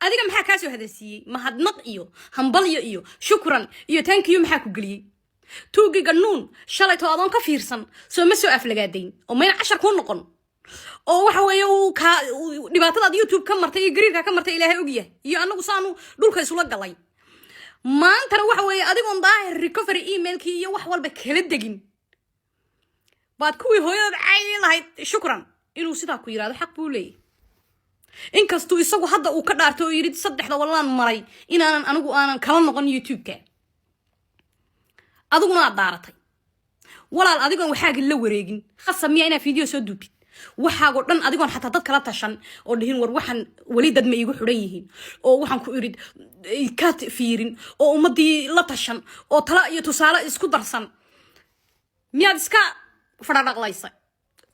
adiga maxaa ka soo hadasiyay mahadnaq iyo hambalyo iyo shukran iyo thank you maxaa ku galiyay tuugiga nuun shalay to adoon ka fiirsan soo ma soo aflagaadayn oo meel 10 ku noqon oo waxa weeye uu ka dhibaatada YouTube ka martay iyo gariirka ka martay ilaahay ogiya iyo anagu saanu dhulka isula galay maanta waxa weeye adigoon daahir recovery emailki iyo wax walba kala degin baad kuwii hooyada caay lahayd shukran inuu sidaa ku yiraahdo xaq buu leeyahay inkastoo isagu hadda uu ka dhaartay oo yiri saddexda wallaan maray inaanan anigu aanan kala noqon YouTube-ka aduguna daaratay walaal adigoon waxaaga la wareegin khasamiya ina video soo duubtid waxaago dhan adigoon xataa dad kala tashan oo dhihin war waxan wali dad ma igu xidhan yihiin oo waxan ku irid ka fiirin oo ummadii la tashan oo tala iyo tusaale isku darsan miyaad iska fadhaqlaysa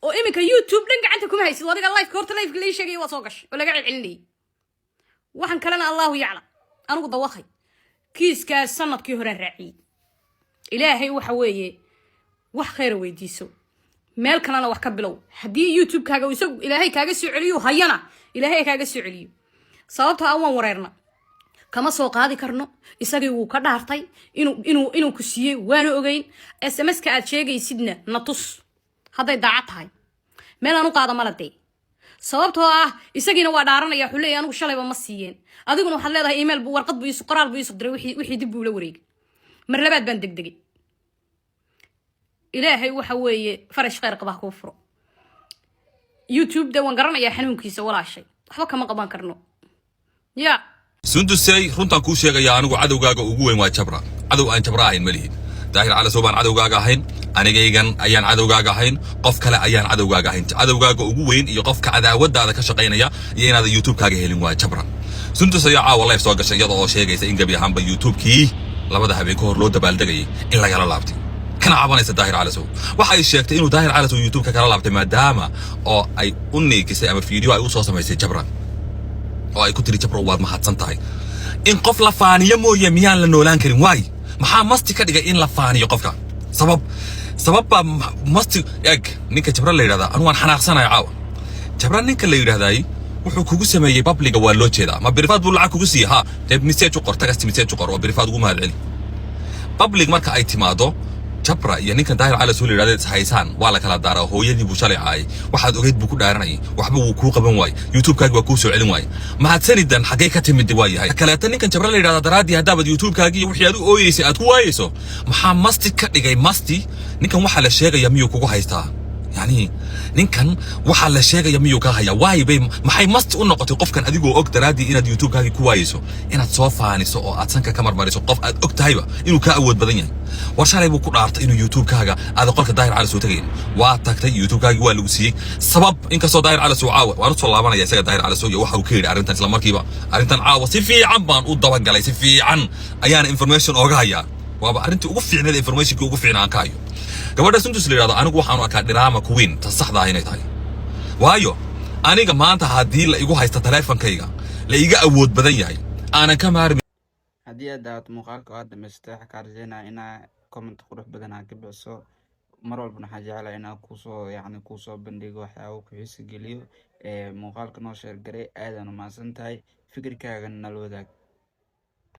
oo iminka YouTube dhan gacanta kuma haysid wadiga live horta live la sheegay waa soo gashay oo laga cilcinay waxan kalena Allahu yaclam anigu dawaqay kiiska sanadkii hore raaciyay ilaahay waxa weeye wax khayr weydiiso meel kalena wax ka bilow hadii YouTube kaaga isagu ilaahay kaaga soo celiyo hayana ilaahay kaaga soo celiyo sababta aan wareerna kama soo qaadi karno isagii uu ka dhaartay inuu ku siiyay waana ogeyn SMS ka aad sheegaysidna natus haday daacad tahay meel aanu qaado maladay sababtoo ah isagiina waa dhaaranaya xulay anigu shalayba ma siiyeen adiguna waxaad leedahay email buu warqad buu isu qoraal buu isu diray wixii dib buu la wareegay mar labaad baan degdegay ilaahay waxa weeye farash khayr qaba ku furo YouTube da waan garanayaa xanuunkiisa walaashay waxba kama qaban karno ya sundusay runtan ku sheegaya anigu cadawgaaga ugu weyn waa jabra cadow aan jabra ahayn malihi daahir cali soobaan cadawgaaga ahayn anigaygan ayaan cadawgaaga ahayn qof kale ayaan cadawgaaga ahayn cadawgaaga ugu weyn iyo qofka cadaawadaada ka shaqeynaya iyo inaad YouTube kaaga helin waa jabra sundusay caawa live soo gashay iyada oo sheegaysa in gabi ahaanba YouTube-kii labada habeen ka hor loo dabaaldegay in laga la laabtay kana cabanaysa daahir cali soo waxay sheegtay inuu daahir cali soo YouTube ka kala laabtay maadaama oo ay u neegisay ama video ay u soo samaysay jabra oo ay ku tiri jabro waad mahadsan tahay in qof la faaniyo mooyee miyaan la noolaan karin waay maxaa masti ka dhigay in la faaniyo qofka sabab masti eg ninka jabra la yiraahdaa anu waan xanaaqsanahay caawa jabra ninka la yiraahday wuxuu kugu sameeyay publiga waa loo jeedaa ma birifaad buu lacag kugu siiyaa ha deeb message u qorta kasti message u qor oo birifaad ugu mahad celi public marka ay timaado jabra iyo ninkan daahir cali soo yiraahday haysan waa la kala daaraa hooyadii buu shalay caay waxaad ogeyd buu ku dhaaranay waxba uu ku qaban waay YouTube-kaaga waa ku soo celin waay mahadsaniddan xagee ka timid waa yahay kaleeta ninkan jabra la yiraahdaa daraadii hadaabad YouTube-kaaga iyo wixii aad u ooyeysay aad ku waayeyso maxaa masti ka dhigay masti ninkan waxa la sheegaya miyuu kugu haystaa yani ninkan waxa la sheegaya miyuu ka haya waay bay maxay masti u noqotay qofkan adigoo og daraadii inaad YouTube-kaaga ku waayeyso inaad soo faaniso oo aad sanka ka marmariso qof aad og tahayba inuu ka awood badan yahay warshalay buu ku dhaartay inuu YouTube-kaaga aad qolka daahir cali soo tagay waa tagtay YouTube-kaaga waa lagu siiyay sabab in ka soo daahir cali soo caawa waan soo laabanaya isaga daahir cali soo waxa uu ka yiri arintan isla markiiba arintan caawa si fiican baan u daban galay si fiican ayaan information ooga hayaa waaba arintii ugu fiicneed information-kii ugu fiicnaan ka hayo gabadha sundus la yiraahdo anigu waxaan arkaa drama queen ta saxda ah inay tahay waayo aniga maanta hadii la igu haysto teleefankayga la iga awood badan yahay aanan ka maarmi haddii aad daawato muuqaalka oo aad dhamaystay waxaa kaa rajeynaya inaa comment qurux badan aad ka bixiso mar walbana waxaa jeclaa inaa kusoo bandhigo waxyaabo ku xiisa geliyo muuqaalka noo sheer garay aadaan u mahadsan tahay fikirkaagana nala wadaag